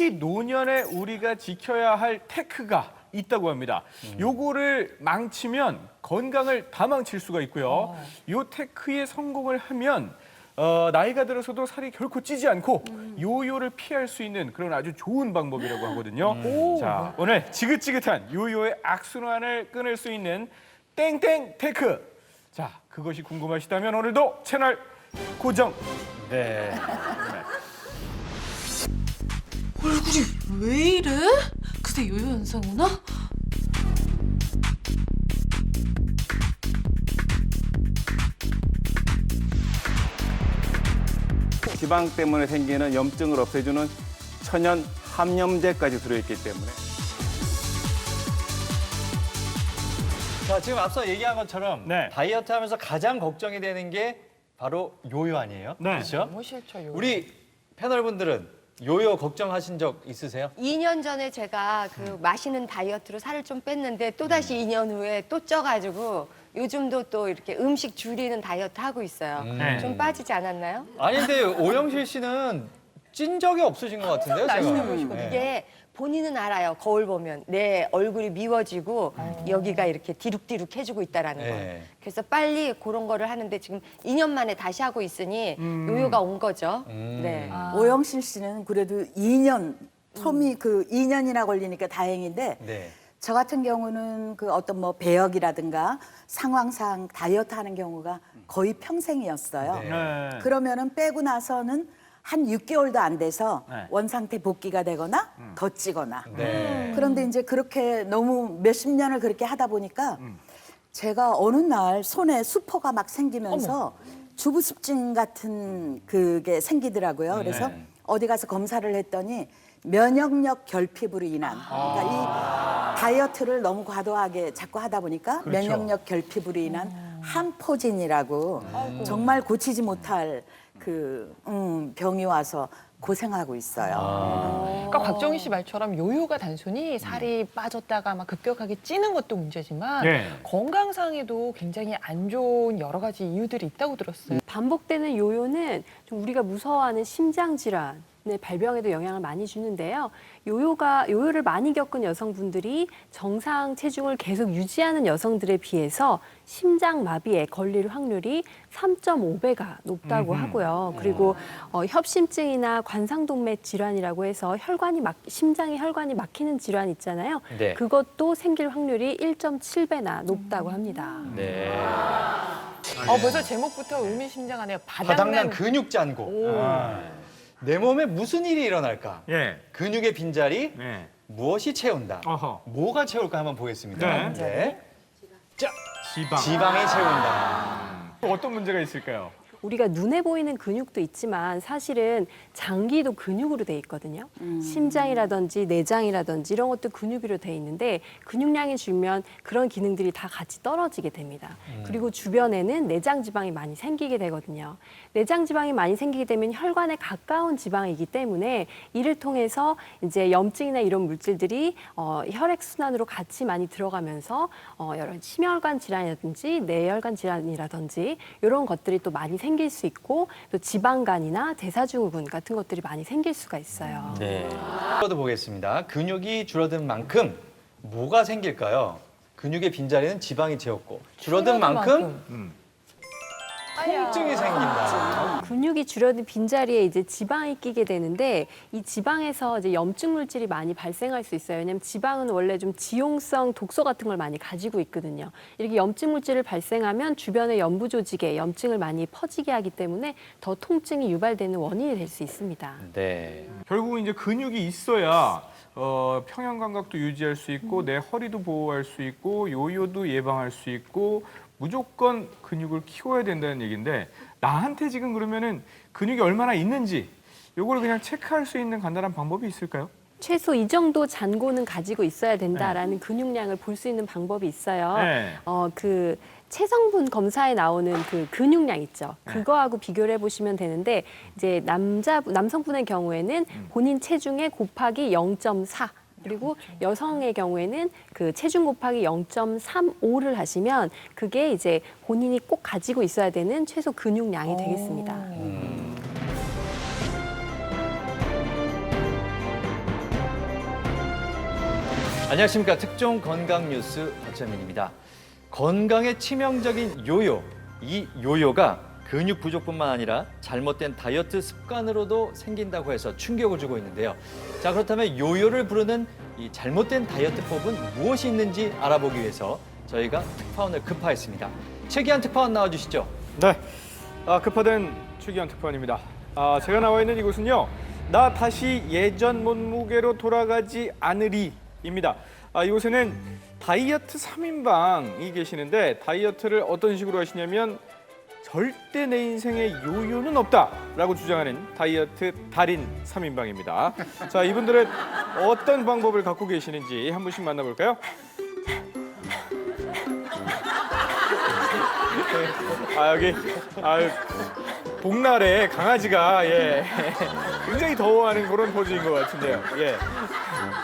특히 노년에 우리가 지켜야 할 테크가 있다고 합니다. 요거를 망치면 건강을 다 망칠 수가 있고요. 요 테크에 성공을 하면 나이가 들어서도 살이 결코 찌지 않고 요요를 피할 수 있는 그런 아주 좋은 방법이라고 하거든요. 자, 오늘 지긋지긋한 요요의 악순환을 끊을 수 있는 땡땡 테크. 자, 그것이 궁금하시다면 오늘도 채널 고정. 네. 얼굴이 왜 이래? 그새 요요 현상 오나? 지방 때문에 생기는 염증을 없애주는 천연 함염제까지 들어있기 때문에. 자, 지금 앞서 얘기한 것처럼 네. 다이어트 하면서 가장 걱정이 되는 게 바로 요요 아니에요? 네. 그렇죠? 너무 싫죠 요요. 우리 패널분들은 요요 걱정하신 적 있으세요? 2년 전에 제가 그 마시는 다이어트로 살을 좀 뺐는데 또다시 2년 후에 또 쪄가지고 요즘도 또 이렇게 음식 줄이는 다이어트 하고 있어요. 네. 좀 빠지지 않았나요? 아니 근데 오영실 씨는 찐 적이 없으신 것 같은데요? 날씬해 제가. 보이시거든요. 네. 이게 본인은 알아요. 거울 보면 내 얼굴이 미워지고 여기가 이렇게 디룩디룩 해지고 있다라는 걸. 네. 그래서 빨리 그런 거를 하는데 지금 2년 만에 다시 하고 있으니 요요가 온 거죠. 네. 오영실 씨는 그래도 2년, 텀이 그 2년이나 걸리니까 다행인데 네. 저 같은 경우는 그 어떤 뭐 배역이라든가 상황상 다이어트 하는 경우가 거의 평생이었어요. 네. 네. 그러면은 빼고 나서는 한 6개월도 안 돼서 네. 원상태 복귀가 되거나 더 찌거나. 네. 그런데 이제 그렇게 너무 몇십 년을 그렇게 하다 보니까 제가 어느 날 손에 수포가 막 생기면서 주부습진 같은 그게 생기더라고요. 그래서 네. 어디 가서 검사를 했더니 면역력 결핍으로 인한 그러니까 이 다이어트를 너무 과도하게 자꾸 하다 보니까 면역력 결핍으로 인한 함포진이라고 정말 고치지 못할 그 병이 와서 고생하고 있어요. 그러니까 곽정희 씨 말처럼 요요가 단순히 살이 빠졌다가 막 급격하게 찌는 것도 문제지만 네. 건강상에도 굉장히 안 좋은 여러 가지 이유들이 있다고 들었어요. 반복되는 요요는 좀 우리가 무서워하는 심장 질환의 발병에도 영향을 많이 주는데요. 요요를 많이 겪은 여성분들이 정상 체중을 계속 유지하는 여성들에 비해서 심장 마비에 걸릴 확률이 3.5배가 높다고 하고요. 그리고 협심증이나 관상동맥 질환이라고 해서 심장의 혈관이 막히는 질환 있잖아요. 네. 그것도 생길 확률이 1.7배나 높다고 합니다. 네. 벌써 제목부터 의미심장하네요. 바닥난 근육 잔고. 내 몸에 무슨 일이 일어날까? 예. 근육의 빈자리 네. 무엇이 채운다? 어허. 뭐가 채울까 한번 보겠습니다. 네. 자, 지방. 지방이 채운다. 또 어떤 문제가 있을까요? 우리가 눈에 보이는 근육도 있지만 사실은 장기도 근육으로 돼 있거든요. 심장이라든지 내장이라든지 이런 것도 근육으로 돼 있는데 근육량이 줄면 그런 기능들이 다 같이 떨어지게 됩니다. 그리고 주변에는 내장 지방이 많이 생기게 되거든요. 내장 지방이 많이 생기게 되면 혈관에 가까운 지방이기 때문에 이를 통해서 이제 염증이나 이런 물질들이 혈액 순환으로 같이 많이 들어가면서 여러 심혈관 질환이라든지 뇌혈관 질환이라든지 이런 것들이 또 많이 생길 수 있고 또 지방간이나 대사증후군 같은 것들이 많이 생길 수가 있어요. 네. 이것도 보겠습니다. 근육이 줄어든 만큼 뭐가 생길까요? 근육의 빈자리는 지방이 채웠고 줄어든 만큼 통증이 생긴다. 근육이 줄어든 빈자리에 이제 지방이 끼게 되는데 이 지방에서 이제 염증 물질이 많이 발생할 수 있어요. 왜냐하면 지방은 원래 좀 지용성 독소 같은 걸 많이 가지고 있거든요. 이렇게 염증 물질을 발생하면 주변의 연부 조직에 염증을 많이 퍼지게 하기 때문에 더 통증이 유발되는 원인이 될 수 있습니다. 네. 결국은 이제 근육이 있어야 평형 감각도 유지할 수 있고 내 허리도 보호할 수 있고 요요도 예방할 수 있고 무조건 근육을 키워야 된다는 얘기인데 나한테 지금 그러면은 근육이 얼마나 있는지 요걸 그냥 체크할 수 있는 간단한 방법이 있을까요? 최소 이 정도 잔고는 가지고 있어야 된다라는 근육량을 볼 수 있는 방법이 있어요. 네. 그 체성분 검사에 나오는 그 근육량 있죠. 그거하고 비교를 해보시면 되는데 이제 남성분의 경우에는 본인 체중에 곱하기 0.4. 그리고 여성의 경우에는 그 체중 곱하기 0.35를 하시면 그게 이제 본인이 꼭 가지고 있어야 되는 최소 근육량이 되겠습니다. 안녕하십니까. 특종 건강 뉴스 박찬민입니다. 건강에 치명적인 요요. 이 요요가 근육 부족뿐만 아니라 잘못된 다이어트 습관으로도 생긴다고 해서 충격을 주고 있는데요. 자, 그렇다면 요요를 부르는 이 잘못된 다이어트법은 무엇이 있는지 알아보기 위해서 저희가 특파원을 급파했습니다. 최기한 특파원 나와주시죠. 네, 급파된 최기현 특파원입니다. 제가 나와 있는 이곳은요, 나 다시 예전 몸무게로 돌아가지 않으리입니다. 이곳에는 다이어트 3인방이 계시는데 다이어트를 어떤 식으로 하시냐면 절대 내 인생에 요요는 없다라고 주장하는 다이어트 달인 3인방입니다. 자, 이분들은 어떤 방법을 갖고 계시는지 한 분씩 만나볼까요? 여기 복날에 강아지가 굉장히 더워하는 그런 포즈인 것 같은데요.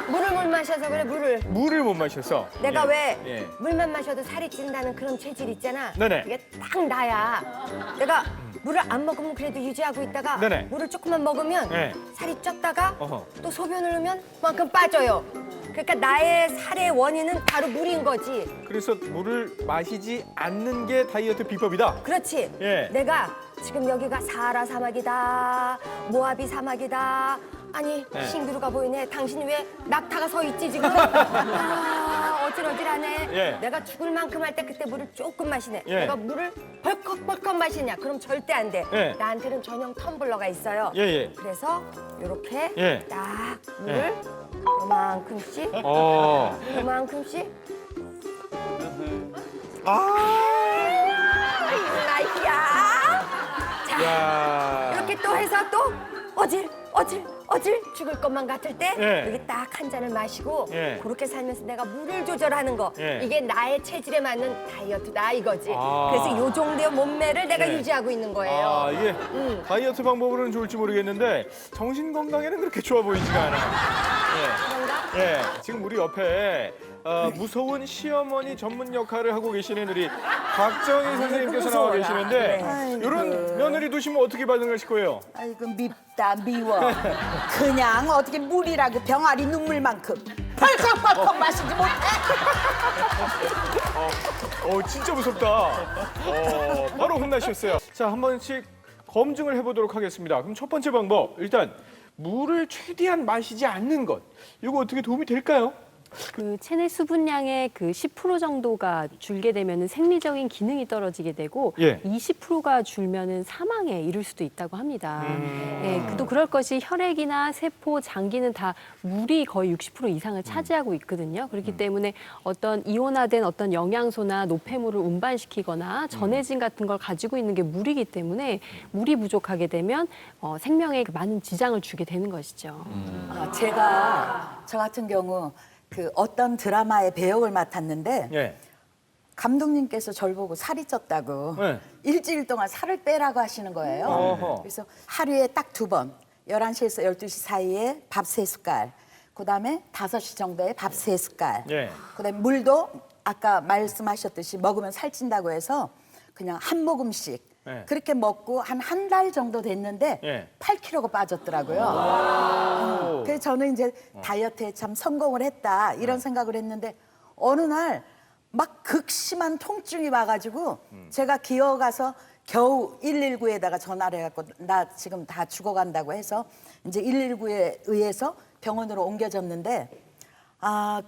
물을 못 마셔서 그래, 물을. 물을 못 마셔서. 내가 왜 예. 물만 마셔도 살이 찐다는 그런 체질 있잖아. 네네. 그게 딱 나야. 내가 물을 안 먹으면 그래도 유지하고 있다가 네네. 물을 조금만 먹으면 네. 살이 쪘다가 어허. 또 소변을 넣으면 그만큼 빠져요. 그러니까 나의 살의 원인은 바로 물인 거지. 그래서 물을 마시지 않는 게 다이어트 비법이다. 그렇지. 예. 내가 지금 여기가 사하라 사막이다, 모하비 사막이다. 아니, 네. 싱그루가 보이네. 당신 왜 낙타가 서 있지 지금? 어질어질하네. 예. 내가 죽을 만큼 할 때 그때 물을 조금 마시네. 예. 내가 물을 벌컥벌컥 마시냐? 그럼 절대 안 돼. 예. 나한테는 전용 텀블러가 있어요. 예. 그래서 이렇게 예. 딱 물을 요만큼씩, 어. 요만큼씩. 나이야. 자. 야. 이렇게 또 해서 또 어질 죽을 것만 같을 때 예. 여기 딱 한 잔을 마시고 예. 그렇게 살면서 내가 물을 조절하는 거 예. 이게 나의 체질에 맞는 다이어트다 이거지. 아. 그래서 요 정도의 몸매를 내가 예. 유지하고 있는 거예요. 이게 다이어트 방법으로는 좋을지 모르겠는데 정신 건강에는 그렇게 좋아 보이지가 않아요. 그런가? 예, 지금 우리 옆에 무서운 시어머니 전문 역할을 하고 계시는 우리 박정희 선생님께서 나와 무서워라. 계시는데 아이고. 이런 며느리 두시면 어떻게 반응하실 거예요? 아이고 밉다 미워. 그냥 어떻게 물이라고 병아리 눈물만큼 펄컥펄컥 마시지 못해. 진짜 무섭다. 바로 혼나셨어요. 자, 한 번씩 검증을 해보도록 하겠습니다. 그럼 첫 번째 방법, 일단 물을 최대한 마시지 않는 것. 이거 어떻게 도움이 될까요? 그 체내 수분량의 그 10% 정도가 줄게 되면은 생리적인 기능이 떨어지게 되고 예. 20%가 줄면은 사망에 이를 수도 있다고 합니다. 예, 또 그럴 것이 혈액이나 세포, 장기는 다 물이 거의 60% 이상을 차지하고 있거든요. 그렇기 때문에 어떤 이온화된 어떤 영양소나 노폐물을 운반시키거나 전해진 같은 걸 가지고 있는 게 물이기 때문에 물이 부족하게 되면 생명에 많은 지장을 주게 되는 것이죠. 제가 저 같은 경우 그 어떤 드라마의 배역을 맡았는데 예. 감독님께서 저를 보고 살이 쪘다고 네. 일주일 동안 살을 빼라고 하시는 거예요. 어허. 그래서 하루에 딱 2번, 11시에서 12시 사이에 밥 3숟갈, 그다음에 5시 정도에 밥 3숟갈, 예. 그다음에 물도 아까 말씀하셨듯이 먹으면 살찐다고 해서 그냥 한 모금씩 네. 그렇게 먹고 한 달 정도 됐는데 예. 8kg가 빠졌더라고요. 그래서 저는 이제 다이어트에 참 성공을 했다 이런 생각을 했는데 어느 날 막 극심한 통증이 와가지고 제가 기어가서 겨우 119에다가 전화를 해갖고 나 지금 다 죽어간다고 해서 이제 119에 의해서 병원으로 옮겨졌는데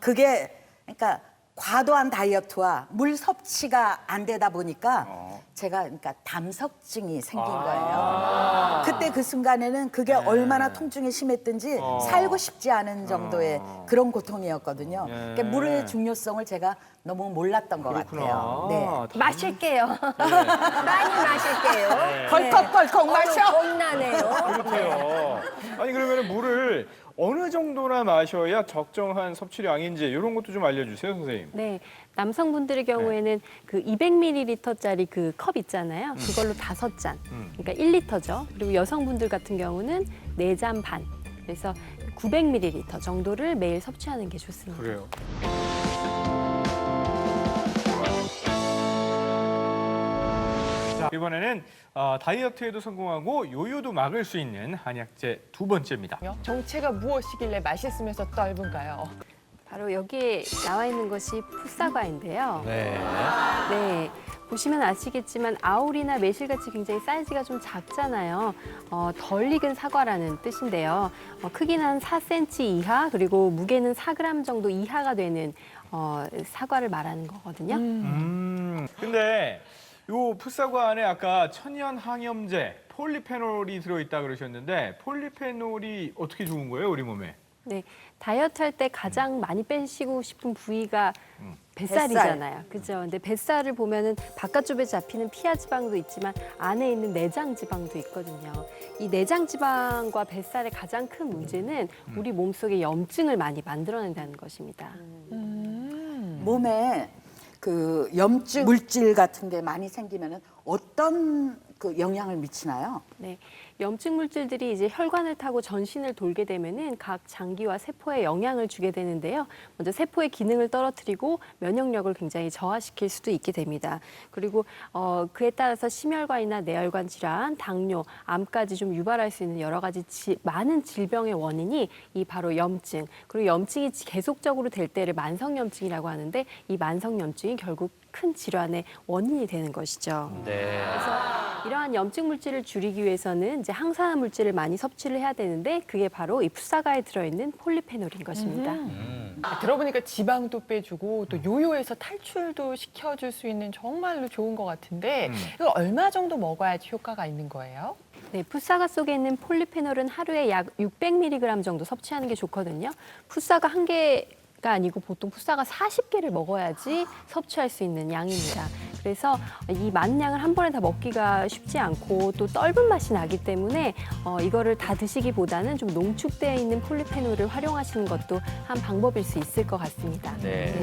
그게 그러니까 과도한 다이어트와 물 섭취가 안 되다 보니까 제가 그러니까 담석증이 생긴 거예요. 그때 그 순간에는 그게 얼마나 통증이 심했든지 살고 싶지 않은 정도의 그런 고통이었거든요. 그러니까 물의 중요성을 제가 너무 몰랐던 것 같아요. 네. 마실게요. 많이 마실게요. 벌컥벌컥 마셔. 겁나네요. 그렇대요. 아니 그러면 물을 어느 정도나 마셔야 적정한 섭취량인지 이런 것도 좀 알려주세요, 선생님. 네, 남성분들의 경우에는 그 200ml짜리 그 컵 있잖아요. 그걸로 5잔, 그러니까 1리터죠. 그리고 여성분들 같은 경우는 4잔 반, 그래서 900ml 정도를 매일 섭취하는 게 좋습니다. 그래요. 자, 이번에는 다이어트에도 성공하고 요요도 막을 수 있는 한약재 두 번째입니다. 정체가 무엇이길래 맛있으면서 떫은가요? 바로 여기에 나와 있는 것이 풋사과인데요. 네. 네. 보시면 아시겠지만 아울이나 매실같이 굉장히 사이즈가 좀 작잖아요. 덜 익은 사과라는 뜻인데요. 크기는 한 4cm 이하 그리고 무게는 4g 정도 이하가 되는 사과를 말하는 거거든요. 근데 요 풋사과 안에 아까 천연 항염제 폴리페놀이 들어있다 그러셨는데 폴리페놀이 어떻게 좋은 거예요, 우리 몸에? 네, 다이어트 할 때 가장 많이 빼시고 싶은 부위가 뱃살이잖아요. 그죠? 근데 뱃살을 보면은 바깥쪽에 잡히는 피하 지방도 있지만 안에 있는 내장 지방도 있거든요. 이 내장 지방과 뱃살의 가장 큰 문제는 우리 몸속에 염증을 많이 만들어낸다는 것입니다. 몸에 그 염증 물질 같은 게 많이 생기면은 어떤 그 영향을 미치나요? 네, 염증 물질들이 이제 혈관을 타고 전신을 돌게 되면은 각 장기와 세포에 영향을 주게 되는데요. 먼저 세포의 기능을 떨어뜨리고 면역력을 굉장히 저하시킬 수도 있게 됩니다. 그리고 그에 따라서 심혈관이나 뇌혈관 질환, 당뇨, 암까지 좀 유발할 수 있는 여러 가지 많은 질병의 원인이 이 바로 염증. 그리고 염증이 계속적으로 될 때를 만성염증이라고 하는데 이 만성염증이 결국 큰 질환의 원인이 되는 것이죠. 네. 그래서 이러한 염증 물질을 줄이기 위해서는 이제 항산화 물질을 많이 섭취를 해야 되는데 그게 바로 이 풋사과에 들어있는 폴리페놀인 것입니다. 들어보니까 지방도 빼주고 또 요요에서 탈출도 시켜줄 수 있는 정말로 좋은 것 같은데 이걸 얼마 정도 먹어야지 효과가 있는 거예요? 네, 풋사과 속에 있는 폴리페놀은 하루에 약 600mg 정도 섭취하는 게 좋거든요. 풋사과 한 개가 아니고 보통 풋사과 40개를 먹어야지 섭취할 수 있는 양입니다. 그래서 이 많은 양을 한 번에 다 먹기가 쉽지 않고 또 떫은 맛이 나기 때문에 이거를 다 드시기보다는 좀 농축되어 있는 폴리페놀을 활용하시는 것도 한 방법일 수 있을 것 같습니다. 네.